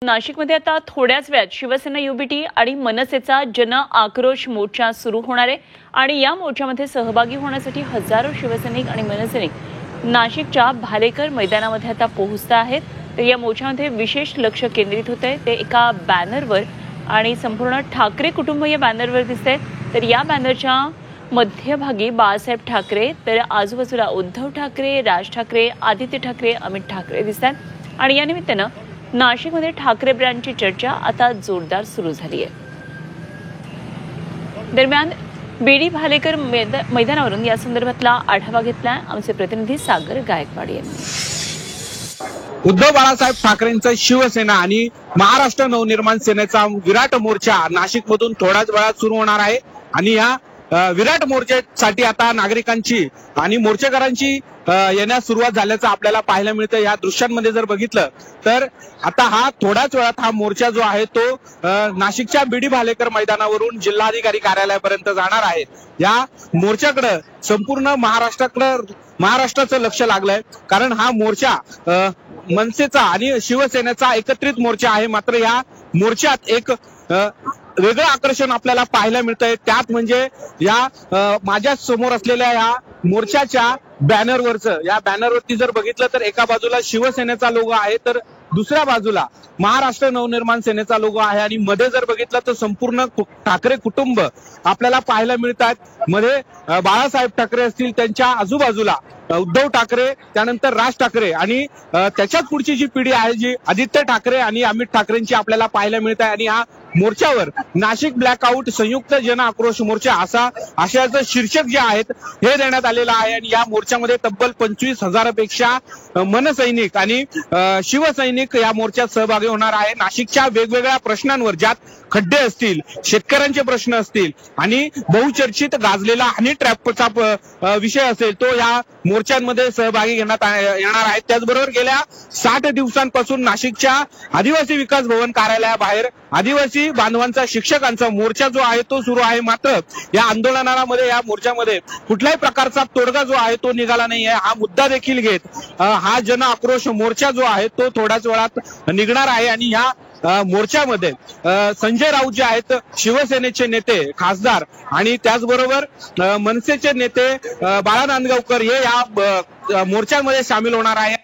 नाशिकमध्ये आता थोड्याच वेळात शिवसेना युबीटी आणि मनसेचा जन आक्रोश मोर्चा सुरू होणार आहे आणि या मोर्चामध्ये सहभागी होण्यासाठी हजारो शिवसैनिक आणि मनसैनिक नाशिकच्या भालेकर मैदानामध्ये आता पोहोचत आहेत। तर या मोर्चामध्ये विशेष लक्ष केंद्रित होत आहे ते एका बॅनरवर आणि संपूर्ण ठाकरे कुटुंब या बॅनरवर दिसतंय। तर या बॅनरच्या मध्यभागी बाळासाहेब ठाकरे, तर आजूबाजूला उद्धव ठाकरे, राज ठाकरे, आदित्य ठाकरे, अमित ठाकरे दिसतात आणि या निमित्तानं नाशिकमध्ये ठाकरे ब्रँडची चर्चा आता जोरदार सुरू झाली आहे। दरम्यान बीडी भालेकर मैदानावरून या संदर्भातला आढावा घेतला आमचे प्रतिनिधी सागर गायकवाड यांनी। उद्धव बाळासाहेब ठाकरेंचा शिवसेना आणि महाराष्ट्र नवनिर्माण सेनेचा विराट मोर्चा नाशिकमधून थोड्याच वेळात सुरू होणार आहे आणि या विराट मोर्चासाठी आता नागरिकांची आणि मोर्चेकरांची येण्यास सुरुवात झाल्याचं आपल्याला पाहायला मिळतं। या दृश्यांमध्ये जर बघितलं तर आता हा थोड्याच वेळात हा मोर्चा जो आहे तो नाशिकच्या बीडी भालेकर मैदानावरून जिल्हाधिकारी कार्यालयापर्यंत जाणार आहे। या मोर्चाकडे संपूर्ण महाराष्ट्राचं लक्ष लागलंय, कारण हा मोर्चा मनसेचा आणि शिवसेनेचा एकत्रित मोर्चा आहे। मात्र या मोर्चात एक वेगळं आकर्षण आपल्याला पाहायला मिळतंय, त्यात म्हणजे या माझ्या समोर असलेल्या या मोर्चाच्या या बॅनरवरती जर बघितलं तर एका बाजूला शिवसेनेचा लोगो आहे, तर दुसऱ्या बाजूला महाराष्ट्र नवनिर्माण सेनेचा लोगो आहे आणि मध्ये जर बघितलं तर संपूर्ण ठाकरे कुटुंब आपल्याला पाहायला मिळतात। मध्ये बाळासाहेब ठाकरे असतील, त्यांच्या आजूबाजूला उद्धव ठाकरे, त्यानंतर राज ठाकरे आणि त्याच्यात पुढची जी पिढी आहे जी आदित्य ठाकरे आणि अमित ठाकरेंची आपल्याला पाहायला मिळत आहे। आणि या मोर्चावर नाशिक ब्लॅकआउट संयुक्त जन आक्रोश मोर्चा अशाचं शीर्षक जे आहेत हे देण्यात आलेलं आहे। आणि या मोर्चामध्ये तब्बल 25,000पेक्षा मनसैनिक आणि शिवसैनिक या मोर्चात सहभागी होणार आहे। नाशिकच्या वेगवेगळ्या प्रश्नांवर, ज्यात खड्डे असतील, शेतकऱ्यांचे प्रश्न असतील आणि बहुचर्चित गाजलेला हनी ट्रॅपचा विषय असेल, तो या मोर्चांमध्ये सहभागी घेण्यात येणार आहे। त्याचबरोबर गेल्या 60 दिवसांपासून नाशिकच्या आदिवासी विकास भवन कार्यालयाबाहेर आदिवासी बांधवांचा, शिक्षकांचा मोर्चा जो आहे तो सुरू आहे। मात्र या आंदोलनामध्ये, या मोर्चामध्ये कुठल्याही प्रकारचा तोडगा जो आहे तो निघाला नाही आहे। हा मुद्दा देखील घेत हा जन आक्रोश मोर्चा जो आहे तो थोड्याच वेळात निघणार आहे। आणि या मोर्चामध्ये संजय राऊत जे आहेत शिवसेनेचे नेते, खासदार आणि त्याचबरोबर मनसेचे नेते बाळा नांदगावकर हे या मोर्चामध्ये सामील होणार आहे।